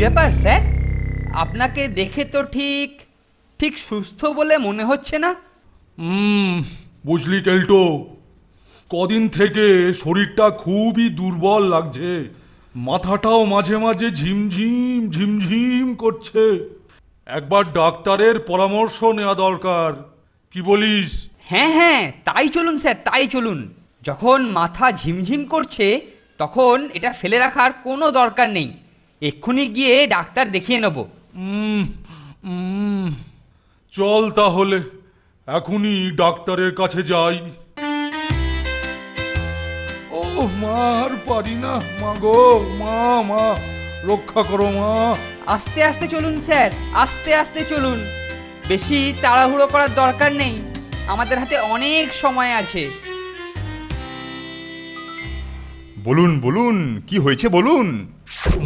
ব্যাপার স্যার, আপনাকে দেখে তো ঠিক ঠিক সুস্থ বলে মনে হচ্ছে না। বুঝলি কেল্টো, কদিন থেকে শরীরটা খুবই দুর্বল লাগছে, মাথাটাও মাঝে মাঝে ঝিমঝিম ঝিমঝিম করছে। একবার ডাক্তারের পরামর্শ নেওয়া দরকার, কি বলিস? হ্যাঁ হ্যাঁ, তাই চলুন স্যার, তাই চলুন। যখন মাথা ঝিমঝিম করছে তখন এটা ফেলে রাখার কোনো দরকার নেই, এক্ষুনি গিয়ে ডাক্তার দেখিয়ে নেব। চল তাহলে এখনই ডাক্তারের কাছে যাই। ও মা, আর পারি না, মা গো, মা মা রক্ষা করো মা। আস্তে আস্তে চলুন স্যার, আস্তে আস্তে চলুন, বেশি তাড়াহুড়ো করার দরকার নেই, আমাদের হাতে অনেক সময় আছে। বলুন বলুন, কি হয়েছে বলুন।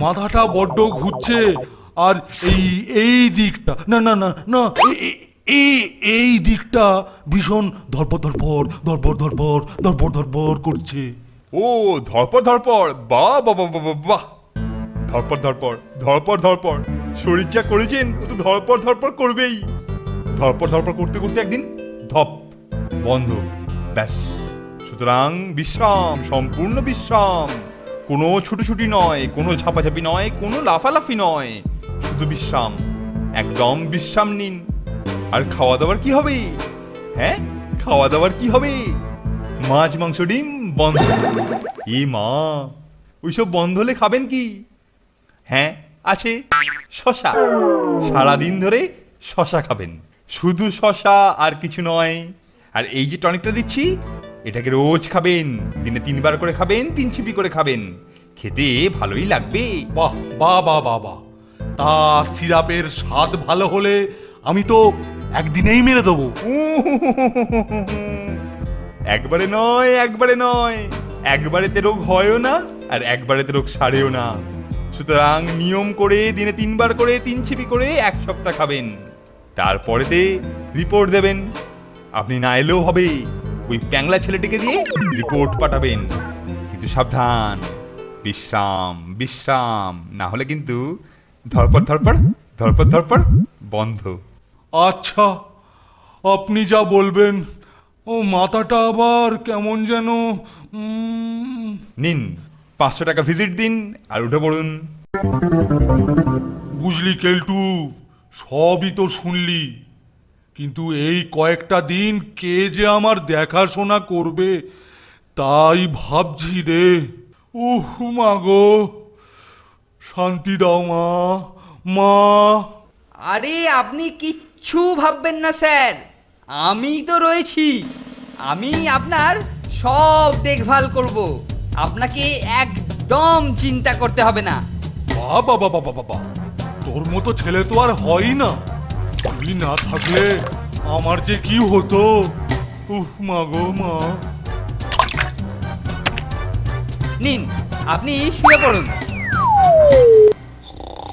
মাথাটা বড্ড ঘুরছে, আর এই এই দিকটা, না না না না, এই দিকটা ভীষণ ধরপড় ধরপড় ধরপড় ধরপড় ধরপড় ধরপড় করছে। ও ধরপড় ধরপড়, বাহ বাহ বাহ বাহ বাহ, ধরপড় ধরপড় ধরপড় ধরপড়, শরীর যা করেছেন ও তো ধরপড় ধরপড় করবেই। ধরপড় ধরপড় করতে করতে একদিন ধপ, বন্ধ, ব্যাস। সুতরাং বিশ্রাম, সম্পূর্ণ বিশ্রাম, কোনো ছুটোছুটি নয়, কোনো ঝাপাঝাপি নয়, কোনো লাফালাফি নয়, শুধু বিশ্রাম, একদম বিশ্রাম নিন। আর খাওয়া দাওয়ার কি হবে? হ্যাঁ, খাওয়া দাওয়ার কি হবে? মাছ মাংস ডিম বন্ধ। এ মা, ওইসব বন্ধ হলে খাবেন কি? হ্যাঁ আছে, শশা, সারাদিন ধরে শশা খাবেন, শুধু শশা, আর কিছু নয়। আর এই যে টনিকটা দিচ্ছি, এটাকে রোজ খাবেন, দিনে 3 বার করে খাবেন, 3 ছিপি করে খাবেন, খেতে ভালোই লাগবে। বাহ বাহ বাহ বাহ বাহ, তা সিরাপের স্বাদ ভালো হলে আমি তো একদিনেই মেরে দেবো। একবারে নয়, একবারে নয়, একবারেতে রোগ হয়ও না, আর একবারেতে রোগ সারেও না। সুতরাং নিয়ম করে দিনে 3 বার করে 3 ছিপি করে 1 সপ্তাহ খাবেন, তারপরেতে রিপোর্ট দেবেন। আপনি না এলেও হবে, ওই প্যাংলা ছেলেটিকে দিয়ে রিপোর্ট পাঠাবেন। কিন্তু সাবধান, বিশ্রাম বিশ্রাম, না হলে কিন্তু ধরপড় ধরপড় ধরপড় ধরপড় বন্ধ। আচ্ছা, আপনি যা বলবেন। ও মাথাটা আবার কেমন যেন। নিন 500 টাকা ভিজিট দিন আর উঠে পড়ুন। বুঝলি কেলটু, সবই তো শুনলি, কিন্তু এই কয়েকটা দিন কে যে আমার দেখাশোনা করবে তাই ভাবছি রে। উহ মা গো, শান্তি দাও মা, মা। আরে আপনি কিচ্ছু ভাববেন না স্যার, আমি তো রয়েছি, আমি আপনার সব দেখভাল করব, আপনাকে একদম চিন্তা করতে হবে না। বাবা বাবা বাবা বাবা, তোর মতো ছেলে তো আর হয়ই না, তুই না থাকলে আমার যে কি হতো। উহ মা গো মা। নিন, আপনি শুয়ে পড়ুন।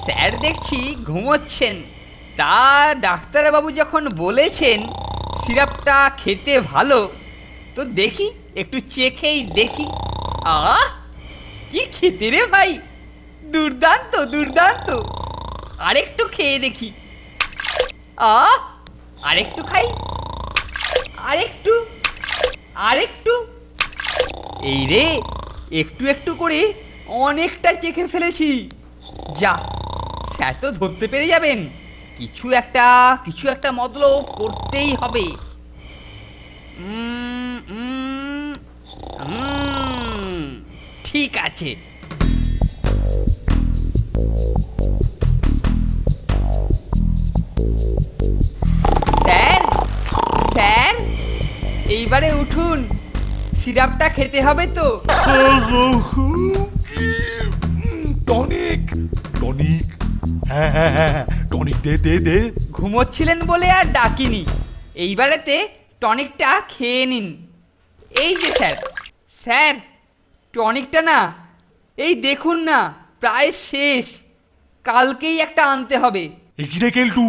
স্যার দেখছি ঘুমোচ্ছেন, তা ডাক্তারবাবু যখন বলেছেন সিরাপটা খেতে ভালো, তো দেখি একটু চেখেই দেখি। আহ, কি খেতে রে ভাই, দুর্দান্ত দুর্দান্ত, আরেকটু খেয়ে দেখি। আহ, আরেকটু খাই, আরেকটু, আরেকটু। এই রে, একটু একটু করে অনেকটা চেখে ফেলেছি। যা, স্যার তো ধরতে পেরে যাবেন, কিছু একটা মতলব করতেই হবে। ঠিক আছে। স্যার স্যার, এইবারে উঠুন, সিরাপটা খেতে হবে তো। টনিক, টনিক, হ্যাঁ হ্যাঁ হ্যাঁ, টনিক দে দে দে। ঘুমোচ্ছিলেন বলে আর ডাকিনি, এইবারেতে টনিকটা খেয়ে নিন। এই যে স্যার, স্যার টনিকটা না, এই দেখুন না, প্রায় শেষ, কালকেই একটা আনতে হবে। একি রে কেলটু,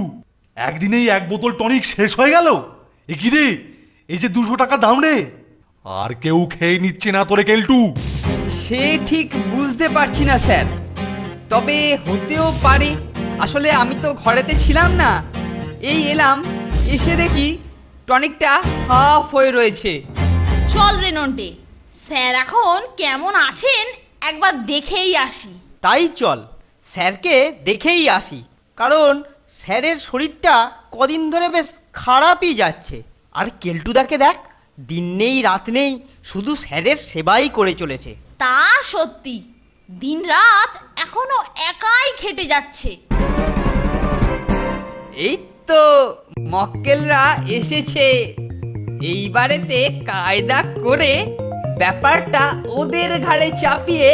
একদিনেই 1 বোতল টনিক শেষ হয়ে গেল? একি রে, এই যে 200 টাকা দাম রে, আর কেউ খেয়ে নিচ্ছে না তোরে কেলটু? সে ঠিক বুঝতে পারছি না স্যার, তবে হতেও পারে। আসলে আমি তো ঘরেতে ছিলাম না, এই এলাম, এসে দেখি টনিকটা হাফ হয়ে রয়েছে। চল রে নন্টে, স্যার এখন কেমন আছেন একবার দেখেই আসি। তাই চল, স্যারকে দেখেই আসি, কারণ স্যারের শরীরটা কদিন ধরে বেশ খারাপই যাচ্ছে। আর কেলটুদাকে দেখ, দিন নেই রাত নেই, শুধু স্যারের সেবাই করে চলেছে। তা সত্যি, দিন রাত এখনো একাই খেটে যাচ্ছে। এই তো মক্কেলরা এসেছে, এইবারেতে কায়দা করে ব্যাপারটা ওদের ঘাড়ে চাপিয়ে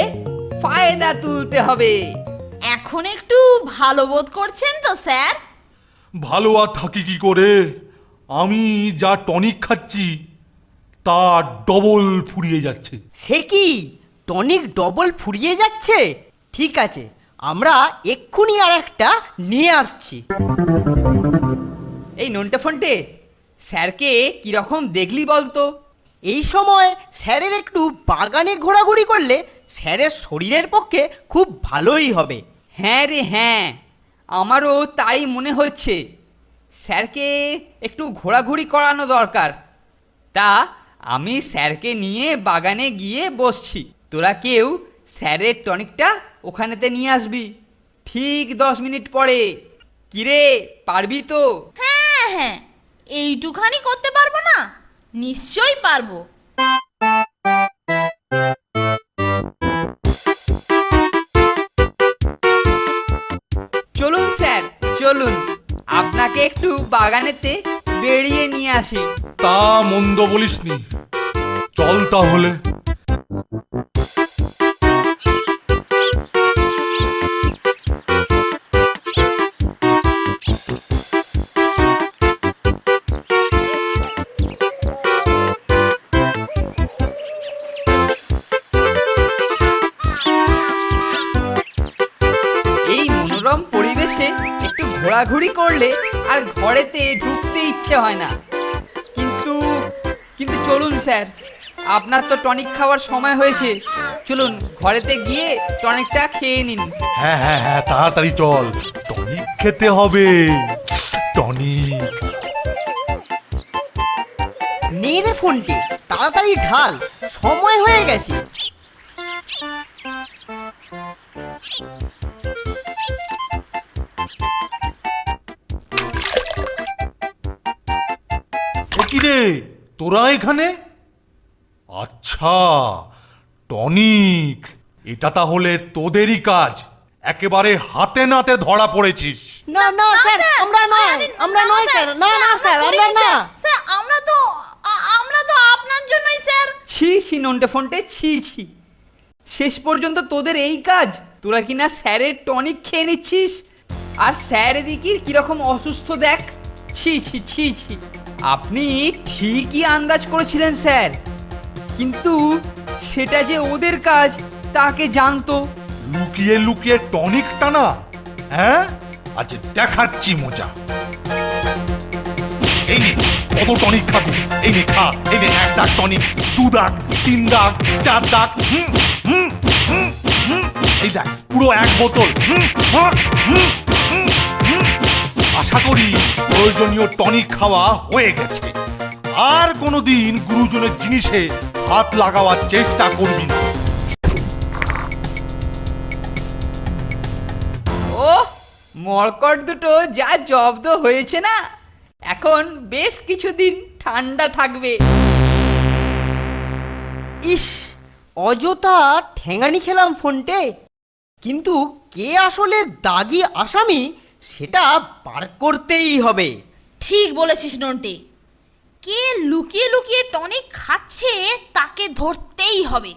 ফায়দা তুলতে হবে। এখন একটু ভালো বোধ করছেন তো স্যার? ভালো আর থাকি কি করে, আমি যা টনিক খাচ্ছি তা ডবল ফুরিয়ে যাচ্ছে। সে কি, টনিক ডবল ফুরিয়ে যাচ্ছে? ঠিক আছে, আমরা এক্ষুনি আর একটা নিয়ে আসছি। এই নন্টে ফন্টে, স্যারকে কিরকম দেখলি বলতো? এই সময় স্যারের একটু বাগানে ঘোরাঘুরি করলে স্যারের শরীরের পক্ষে খুব ভালোই হবে। হ্যাঁ রে হ্যাঁ, আমারও তাই মনে হচ্ছে। স্যারকে একটু ঘোরাঘুরি করানো দরকার। তা আমি স্যারকে নিয়ে বাগানে গিয়ে বসছি, তোরা কেউ স্যারের টনিকটা ওখানেতে নিয়ে আসবি ঠিক 10 মিনিট পরে। কিরে, পারবি তো? হ্যাঁ হ্যাঁ, এইটুখানি করতে পারবো না? নিশ্চয়ই পারবো। চলুন স্যার, চলুন, আপনাকে একটু বাগানেতে বেরিয়ে নিয়ে আসি। তা মন্দ বলিসনি, চল তাহলে। এই মনোরম পরিবেশে একটু ঘোরাঘুরি করলে আর ঘরেতে ঢুকতে ইচ্ছে হয় না। কিন্তু কিন্তু চলুন স্যার, আপনার তো টনিক খাওয়ার সময় হয়েছে। চলুন ঘরেতে গিয়ে টনিকটা খেয়ে নিন। হ্যাঁ হ্যাঁ হ্যাঁ, তাড়াতাড়ি চল, টনিক খেতে হবে। টনিক নে রে ফোনটি, তাড়াতাড়ি ঢাল, সময় হয়ে গেছে। কি রে, তোরা এখানে? আচ্ছা, টনিক, এটা তাহলে তোদেরই কাজ। একেবারে হাতে নাতে ধরা পড়েছিস। না না স্যার, আমরা নয়, আমরা নয় স্যার, না না স্যার, আমরা না। স্যার, আমরা তো আপনার জন্যই স্যার। ছি ছি নন্টে ফন্টে, ছি ছি, শেষ পর্যন্ত তোদের এই কাজ? তোরা কিনা স্যারের টনিক খেয়ে নিচ্ছিস, আর স্যার এদিকে কিরকম অসুস্থ দেখ। ছি ছি ছি ছি, আপনি ঠিকই আন্দাজ করেছিলেন স্যার, কিন্তু সেটা যে ওদের কাজ তাকে জানতো। লুকিয়ে লুকিয়ে টনিক টানা, হ্যাঁ? আজ দেখাচ্ছি মজা। এই নে, কত টনিক খাবো? এই নে খা, এই নে 1 দাগ টনিক, 2 দাগ, 3 দাগ, 4 দাগ, এই দেখ পুরো 1 বোতল। আশা করি প্রয়োজনীয় টনিক খাওয়া হয়ে গেছে। আর কোনোদিন গুরুজনের জিনিসে হাত লাগাবার চেষ্টা করবি না। ও মরকট দুটো যা জব্দ হয়েছে না, এখন বেশ কিছুদিন ঠান্ডা থাকবে। ইস, অযথা ঠেঙানি খেলাম ফোনটে, কিন্তু কে আসলে দাগি আসামি সেটা বার করতেই হবে। ঠিক বলেছিস নন্টে, কে লুকিয়ে লুকিয়ে টনিক খাচ্ছে তাকে ধরতেই হবে।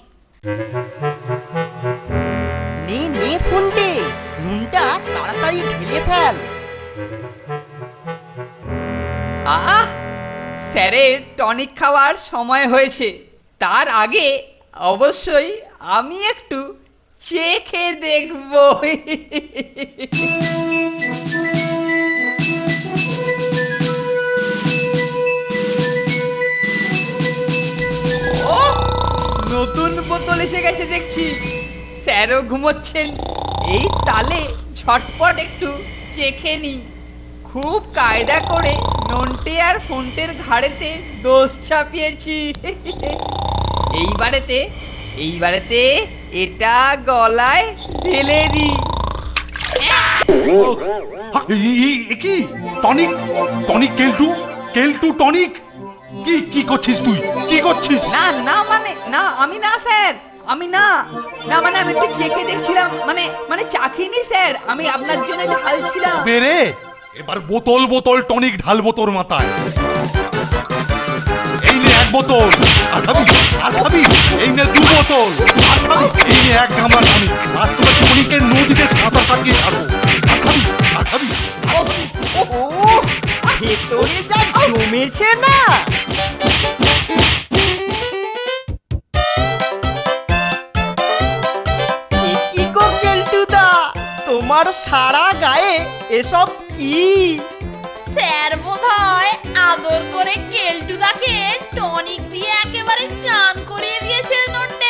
নে নে ফোনটে, নুনটা তাড়াতাড়ি ঢেলে ফেল। আহ, স্যারের টনিক খাওয়ার সময় হয়েছে। তার আগে অবশ্যই আমি একটু চেখে দেখব। ও, নতুন বোতল এসে গেছে দেখছি। স্যারও ঘুমোচ্ছেন, এই তালে ঝটপট একটু চেখে নি। খুব কায়দা করে নন্টে আর ফোনটের ঘাড়েতে দোষ চাপিয়েছি। এইবারেতে এটা গলায় ঢেলে দি। কি tonic? Tonic Keltu? Keltu tonic? কি করছিস তুই? কি করছিস? না না মানে না, আমি না স্যার, আমি না না মানে আমি একটু চেখে দেখছিলাম, মানে চাখিনি স্যার, আমি আপনার জন্য ঢালছিলাম। বেরে এবার বোতল বোতল টনিক ঢালবো তোর মাথায়। এই নে 1 বোতল। আর খাবি? আর খাবি? এই নে 2 বোতল। আর খাবি? এই নে 1 গামলা টনিক। আজ তোকে টনিকের নদীতে সাঁতার কাটিয়ে ছাড়বো। আর খাবি? আর খাবি? ভেতরে যা জমেছে না। এ কি গো কেলটুদা, তোমার সারা গায়ে এসব কি? স্যার বোধহয় আদর করে কেলটুদাকে টনিক দিয়ে একেবারে চান করিয়ে দিয়েছে নন্টে।